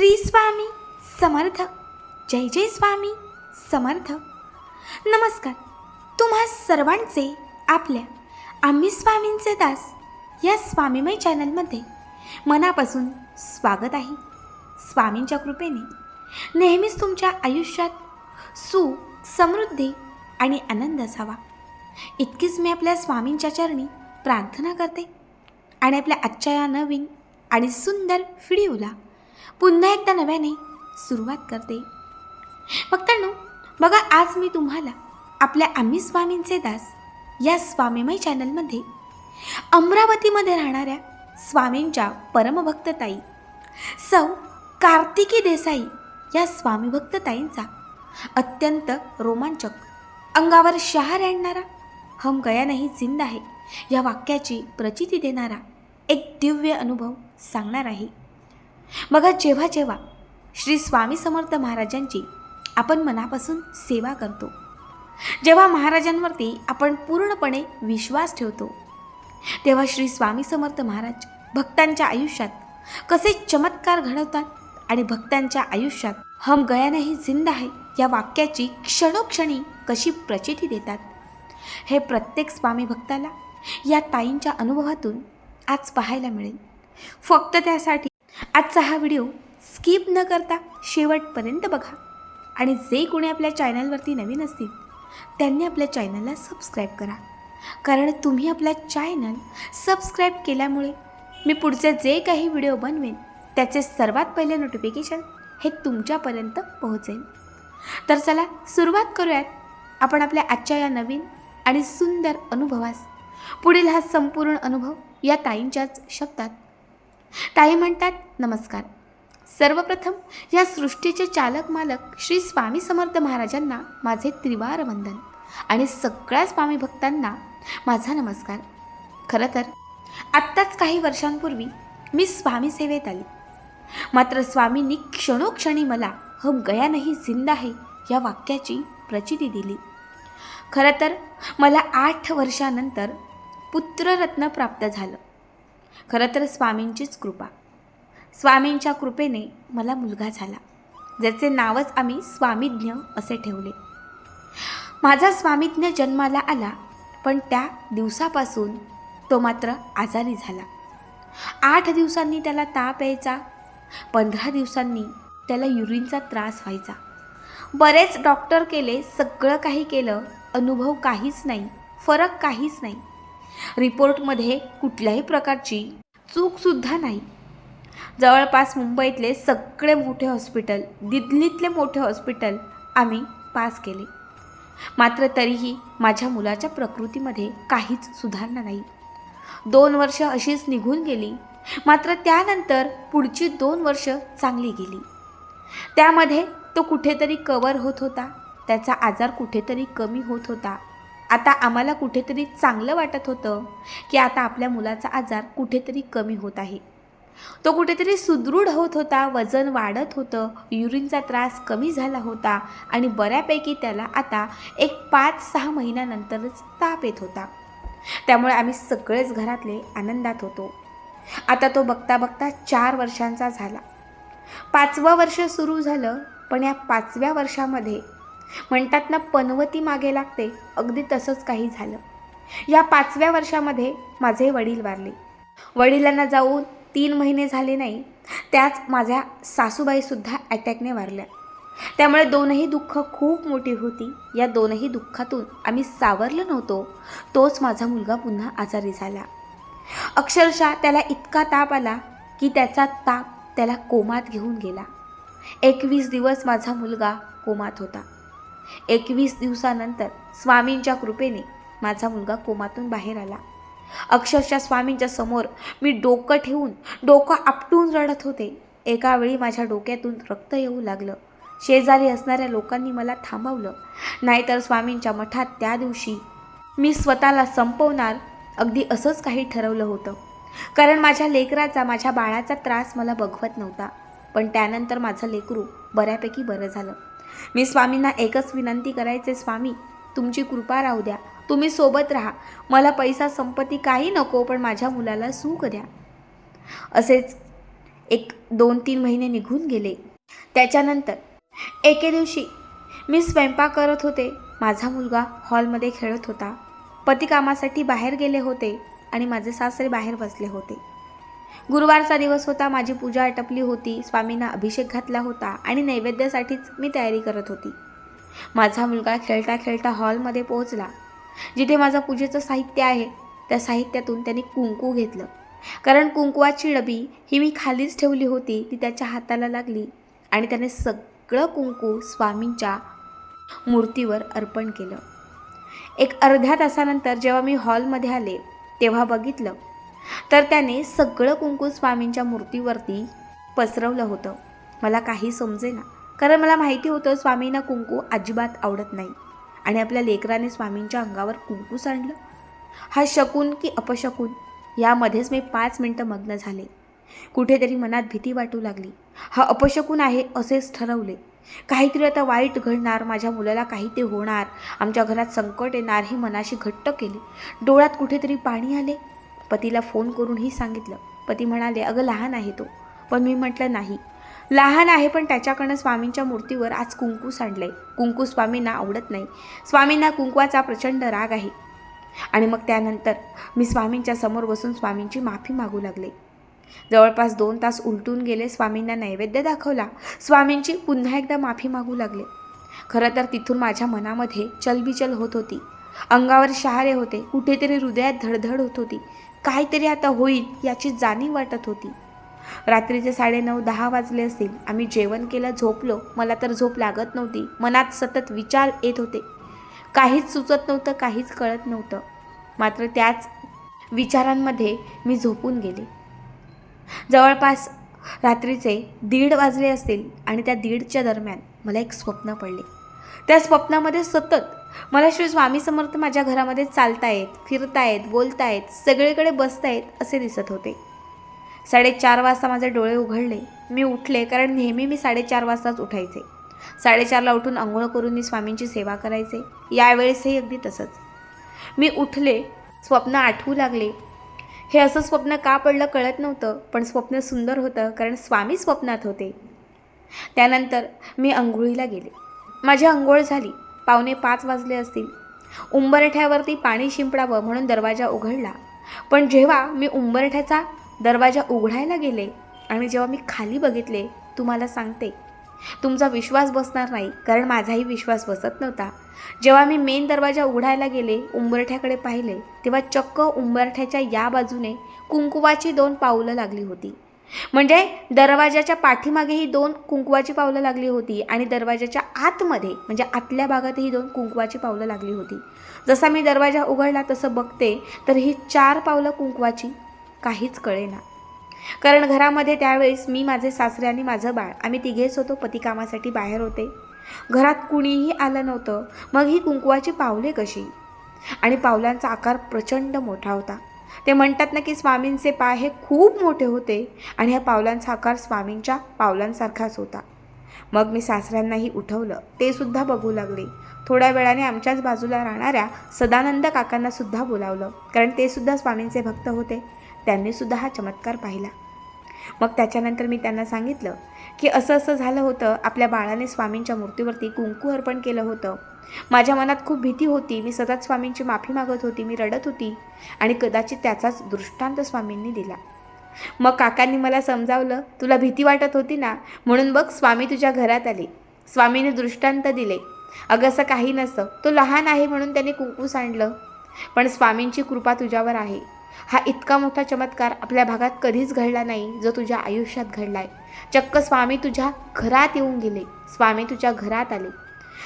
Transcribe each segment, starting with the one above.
श्री स्वामी समर्थ. जय जय स्वामी समर्थ. नमस्कार. तुम्हा सर्वांचे आपल्या आम्ही स्वामींचे दास या स्वामीमय चॅनलमध्ये मनापासून स्वागत आहे. स्वामींच्या कृपेने नेहमीच तुमच्या आयुष्यात सुख, समृद्धी आणि आनंद असावा इतकीच मी आपल्या स्वामींच्या चरणी प्रार्थना करते आणि आपल्या आजच्या या नवीन आणि सुंदर व्हिडिओला पुन्हा एकदा नव्याने सुरुवात करते. भक्तांनो, बघा, आज मी तुम्हाला आपल्या आम्ही स्वामींचे दास या स्वामीमय चॅनलमध्ये अमरावतीमध्ये राहणाऱ्या स्वामींच्या परमभक्त ताई सौ कार्तिकी देसाई या स्वामीभक्त ताईंचा अत्यंत रोमांचक, अंगावर शहार आणणारा, हम गया नहीं जिंदा है या वाक्याची प्रचिती देणारा एक दिव्य अनुभव सांगणार आहे. बघा, जेव्हा जेव्हा श्री स्वामी समर्थ महाराजांची आपण मनापासून सेवा करतो, जेव्हा महाराजांवरती आपण पूर्णपणे विश्वास ठेवतो, तेव्हा श्री स्वामी समर्थ महाराज भक्तांच्या आयुष्यात कसे चमत्कार घडवतात आणि भक्तांच्या आयुष्यात हम गया नहीं जिंदा है या वाक्याची क्षणोक्षणी कशी प्रचिती देतात, हे प्रत्येक स्वामी भक्ताला या ताईंच्या अनुभवातून आज पाहायला मिळेल. फक्त त्यासाठी आजचा हा व्हिडिओ स्किप न करता शेवटपर्यंत बघा आणि जे कोणी आपल्या चॅनलवरती नवीन असतील त्यांनी आपल्या चॅनलला सबस्क्राईब करा, कारण तुम्ही आपला चॅनल सबस्क्राईब केल्यामुळे मी पुढचे जे काही व्हिडिओ बनवेन त्याचे सर्वात पहिले नोटिफिकेशन हे तुमच्यापर्यंत पोहोचेल. तर चला सुरुवात करूयात आपण आपल्या आजच्या या नवीन आणि सुंदर अनुभवास. पुढील हा संपूर्ण अनुभव या ताईंच्याच शब्दात. ताई म्हणतात, नमस्कार. सर्वप्रथम या सृष्टीचे चालक मालक श्री स्वामी समर्थ महाराजांना माझे त्रिवार वंदन आणि सगळ्या स्वामी भक्तांना माझा नमस्कार. खरं तर आत्ताच काही वर्षांपूर्वी मी स्वामी सेवेत आली, मात्र स्वामींनी क्षणोक्षणी मला हम गया नहीं जिंदा है या वाक्याची प्रचिती दिली. खरं तर मला 8 वर्षानंतर पुत्ररत्न प्राप्त झालं. खरं तर स्वामींचीच कृपा. स्वामींच्या कृपेने मला मुलगा झाला, ज्याचे नावच आम्ही स्वामीज्ञ असे ठेवले. माझा स्वामीज्ञ जन्माला आला, पण त्या दिवसापासून तो मात्र आजारी झाला. 8 दिवसांनी त्याला ताप यायचा, 15 दिवसांनी त्याला युरिनचा त्रास व्हायचा. बरेच डॉक्टर केले, सगळं काही केलं, अनुभव काहीच नाही, फरक काहीच नाही. रिपोर्टमध्ये कुठल्याही प्रकारची चूकसुद्धा नाही. जवळपास मुंबईतले सगळे मोठे हॉस्पिटल, दिल्लीतले मोठे हॉस्पिटल आम्ही पास केले, मात्र तरीही माझ्या मुलाच्या प्रकृतीमध्ये काहीच सुधारणा नाही. 2 वर्ष अशीच निघून गेली, मात्र त्यानंतर पुढची 2 वर्ष चांगली गेली. त्यामध्ये तो कुठेतरी कवर होत होता, त्याचा आजार कुठेतरी कमी होत होता. आता आम्हाला कुठेतरी चांगलं वाटत होतं की आता आपल्या मुलाचा आजार कुठेतरी कमी होत आहे. तो कुठेतरी सुदृढ होत होता, वजन वाढत होतं, युरिनचा त्रास कमी झाला होता आणि बऱ्यापैकी त्याला आता एक 5-6 महिन्यानंतरच ताप येत होता. त्यामुळे आम्ही सगळेच घरातले आनंदात होतो. आता तो बघता बघता 4 वर्षांचा झाला. 5वं वर्ष सुरू झालं, पण या 5व्या वर्षामध्ये म्हणतात ना, पनवती मागे लागते, अगदी तसंच काही झालं. या 5व्या वर्षामध्ये माझे वडील वारले. वडिलांना जाऊन 3 महिने झाले नाही, त्याच माझ्या सासूबाईसुद्धा अटॅकने वारल्या. त्यामुळे दोनही दुःख खूप मोठी होती. या दोनही दुःखातून आम्ही सावरलो नव्हतो, तोच माझा मुलगा पुन्हा आजारी झाला. अक्षरशः त्याला इतका ताप आला की त्याचा ताप त्याला कोमात घेऊन गेला. 21 दिवस माझा मुलगा कोमात होता. 21 दिवसानंतर स्वामींच्या कृपेने माझा मुलगा कोमातून बाहेर आला. अक्षरशः स्वामींच्या समोर मी डोकं ठेवून, डोकं आपटून रडत होते. एका वेळी माझ्या डोक्यातून रक्त येऊ लागलं. शेजारी असणाऱ्या लोकांनी मला थांबवलं, नाहीतर स्वामींच्या मठात त्या दिवशी मी स्वतःला संपवणार, अगदी असंच काही ठरवलं होतं. कारण माझ्या लेकराचा, माझ्या बाळाचा त्रास मला बघवत नव्हता. पण त्यानंतर माझं लेकरू बऱ्यापैकी बरं झालं. मी स्वामींना एकच विनंती करायचे, स्वामी तुमची कृपा राहू द्या, तुम्ही सोबत राहा, मला पैसा संपत्ती काही नको, पण माझ्या मुलाला सुख द्या. असेच 2-3 महिने निघून गेले. त्याच्यानंतर एके दिवशी मी स्वयंपाक करत होते. माझा मुलगा हॉलमध्ये खेळत होता. पती कामासाठी बाहेर गेले होते आणि माझे सासरे बाहेर बसले होते. गुरुवारचा दिवस होता. माझी पूजा आटपली होती. स्वामींना अभिषेक घातला होता आणि नैवेद्यासाठीच मी तयारी करत होती. माझा मुलगा खेळता खेळता हॉलमध्ये पोहोचला. जिथे माझं पूजेचं साहित्य आहे त्या साहित्यातून त्यांनी कुंकू घेतलं. कारण कुंकवाची डबी ही मी खालीच ठेवली होती, ती त्याच्या हाताला लागली आणि त्याने सगळं कुंकू स्वामींच्या मूर्तीवर अर्पण केलं. एक अर्ध्या तासानंतर जेव्हा मी हॉलमध्ये आले तेव्हा बघितलं तर त्याने सगळं कुंकू स्वामींच्या मूर्तीवरती पसरवलं होतं. मला काही समजेना, कारण मला माहिती होतं स्वामींना कुंकू अजिबात आवडत नाही आणि आपल्या लेकराने स्वामींच्या अंगावर कुंकू सांडलं. हा शकुन की अपशकुन यामध्येच मी 5 मिनटं मग्न झाले. कुठेतरी मनात भीती वाटू लागली. हा अपशकुन आहे असेच ठरवले. काहीतरी आता वाईट घडणार, माझ्या मुलाला काहीतरी होणार, आमच्या घरात संकट येणार ही मनाशी घट्ट केली. डोळ्यात कुठेतरी पाणी आले. पतीला फोन करूनही सांगितलं. पती म्हणाले, अगं लहान आहे तो. पण मी म्हटलं नाही, लहान आहे पण त्याच्याकडनं स्वामींच्या मूर्तीवर आज कुंकू सांडलंय. कुंकू स्वामींना आवडत नाही. स्वामींना कुंकवाचा प्रचंड राग आहे. आणि मग त्यानंतर मी स्वामींच्या समोर बसून स्वामींची माफी मागू लागले. जवळपास 2 तास उलटून गेले. स्वामींना नैवेद्य दाखवला. स्वामींची पुन्हा एकदा माफी मागू लागले. खरं तर तिथून माझ्या मनामध्ये चलबिचल होत होती. अंगावर शहारे होते. कुठेतरी हृदयात धडधड होत होती. काहीतरी आता होईल याची जाणीव वाटत होती. रात्रीचे 9:30-10 वाजले असतील. आम्ही जेवण केलं, झोपलो. मला तर झोप लागत नव्हती. मनात सतत विचार येत होते. काहीच सुचत नव्हतं, काहीच कळत नव्हतं. मात्र त्याच विचारांमध्ये मी झोपून गेले. जवळपास रात्रीचे 1:30 वाजले असतील आणि त्या 1:30च्या दरम्यान मला एक स्वप्न पडले. त्या स्वप्नामध्ये सतत मला श्री स्वामी समर्थ माझ्या घरामध्ये चालतायत, फिरतायत, बोलतायत, सगळीकडे बसतायत असे दिसत होते. 4:30 वाजता माझे डोळे उघडले. मी उठले, कारण नेहमी मी 4:30 वाजताच उठायचे. 4:30ला उठून आंघोळ करून मी स्वामींची सेवा करायचे. यावेळेसही अगदी तसंच. मी उठले, स्वप्न आठवू लागले. हे असं स्वप्न का पडलं कळत नव्हतं, पण स्वप्न सुंदर होतं कारण स्वामी स्वप्नात होते. त्यानंतर मी अंघोळीला गेले. माझी अंघोळ झाली. 4:45 वाजले असतील. उंबरठ्यावरती पाणी शिंपडावं म्हणून दरवाजा उघडला. पण जेव्हा मी उंबरठ्याचा दरवाजा उघडायला गेले आणि जेव्हा मी खाली बघितले, तुम्हाला सांगते तुमचा विश्वास बसणार नाही, कारण माझाही विश्वास बसत नव्हता. जेव्हा मी मेन दरवाजा उघडायला गेले, उंबरठ्याकडे पाहिले, तेव्हा चक्क उंबरठ्याच्या या बाजूने कुंकवाची 2 पावलं लागली होती. म्हणजे दरवाजाच्या पाठीमागेही 2 कुंकवाची पावलं लागली होती आणि दरवाजाच्या आतमध्ये म्हणजे आतल्या भागातही 2 कुंकवाची पावलं लागली होती. जसा मी दरवाजा उघडला तसं बघते तर ही 4 पावलं कुंकवाची काहीच कळेना. कारण घरामध्ये त्यावेळेस मी, माझे सासरे आणि माझं बाळ आम्ही तिघेच होतो. पती कामासाठी बाहेर होते. घरात कुणीही आलं नव्हतं. मग ही कुंकवाची पावले कशी? आणि पावलांचा आकार प्रचंड मोठा होता. ते म्हणतात ना की स्वामींचे पाय हे खूप मोठे होते आणि ह्या पावलांचा आकार स्वामींच्या पावलांसारखाच होता. मग मी सासऱ्यांनाही उठवलं. ते सुद्धा बघू लागले. थोड्या वेळाने आमच्याच बाजूला राहणाऱ्या सदानंद काकांनासुद्धा बोलावलं, कारण ते सुद्धा स्वामींचे भक्त होते. त्यांनीसुद्धा हा चमत्कार पाहिला. मग त्याच्यानंतर मी त्यांना सांगितलं की असं असं झालं होतं. आपल्या बाळाने स्वामींच्या मूर्तीवरती कुंकू अर्पण केलं होतं. माझ्या मनात खूप भीती होती. मी सतत स्वामींची माफी मागत होती. मी रडत होती आणि कदाचित त्याचाच दृष्टांत स्वामींनी दिला. मग काकांनी मला समजावलं, तुला भीती वाटत होती ना, म्हणून बघ स्वामी तुझ्या घरात आले. स्वामीने दृष्टांत दिले. अगं असं काही नसतं. तो लहान आहे म्हणून त्याने कुंकू सांडलं, पण स्वामींची कृपा तुझ्यावर आहे. हा इतका मोठा चमत्कार आपल्या भागात कधीच घडला नाही जो तुझ्या आयुष्यात घडलाय. चक्क स्वामी तुझ्या घरात येऊन गेले. स्वामी तुझ्या घरात आले.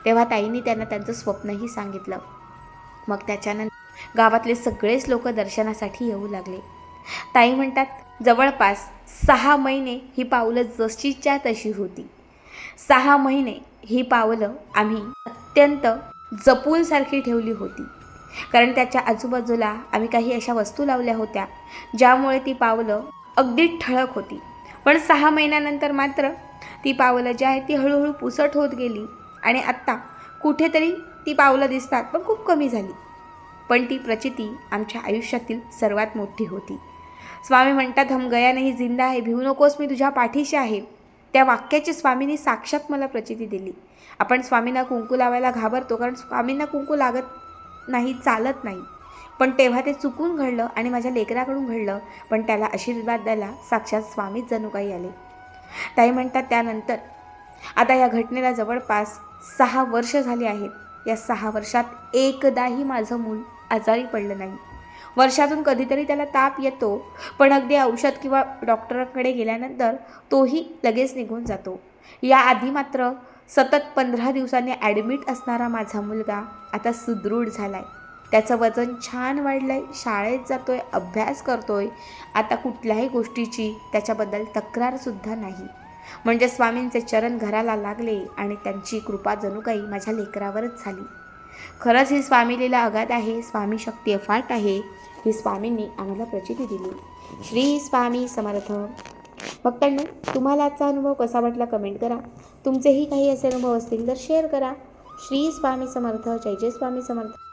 तेव्हा ताईंनी त्यांना त्यांचं स्वप्नही सांगितलं. मग त्याच्यानंतर गावातले सगळेच लोक दर्शनासाठी येऊ लागले. ताई म्हणतात, जवळपास 6 महिने ही पावलं जशीच्या तशी होती. 6 महिने ही पावलं आम्ही अत्यंत जपूनसारखी ठेवली होती. कारण त्याच्या आजूबाजूला आम्ही काही अशा वस्तू लावल्या होत्या ज्यामुळे ती पावलं अगदी ठळक होती. पण 6 महिन्यानंतर मात्र ती पावलं जी आहे ती हळूहळू पुसट होत गेली आणि आत्ता कुठेतरी ती पावलं दिसतात, पण खूप कमी झाली. पण ती प्रचिती आमच्या आयुष्यातील सर्वात मोठी होती. स्वामी म्हणतात, हम गया नाही जिंदा आहे, भिवू नकोस, मी तुझ्या पाठीशी आहे. त्या वाक्याची स्वामींनी साक्षात मला प्रचिती दिली. आपण स्वामींना कुंकू लावायला घाबरतो, कारण स्वामींना कुंकू लागत नाही, चालत नाही. पण तेव्हा ते चुकून घडलं आणि माझ्या लेकराकडून घडलं. पण त्याला आशीर्वाद द्यायला साक्षात स्वामीच जणू काही आले. ताई म्हणतात, त्यानंतर आता या घटनेला जवळपास 6 वर्ष झाली आहेत. या 6 वर्षात एकदाही माझं मूल आजारी पडलं नाही. वर्षातून कधीतरी त्याला ताप येतो, पण अगदी औषध किंवा डॉक्टरांकडे गेल्यानंतर तोही लगेच निघून जातो. याआधी मात्र सतत 15 दिवसांनी ॲडमिट असणारा माझा मुलगा आता सुदृढ झाला आहे. त्याचं वजन छान वाढलं आहे, शाळेत जातो आहे, अभ्यास करतो आहे. आता कुठल्याही गोष्टीची त्याच्याबद्दल तक्रारसुद्धा नाही. म्हणजे स्वामींचे चरण घराला लागले आणि त्यांची कृपा जणू काही माझ्या लेकरावरच झाली. खरंच ही स्वामी लीला अगाध आहे, स्वामी शक्ती अफाट आहे, ही स्वामींनी आम्हाला प्रचिती दिली. श्री स्वामी समर्थ. भक्तांनो, तुम्हाला आजचा अनुभव कसा वाटला कमेंट करा. तुमचेही काही असे अनुभव असतील तर शेअर करा. श्री स्वामी समर्थ. जय जय स्वामी समर्थ.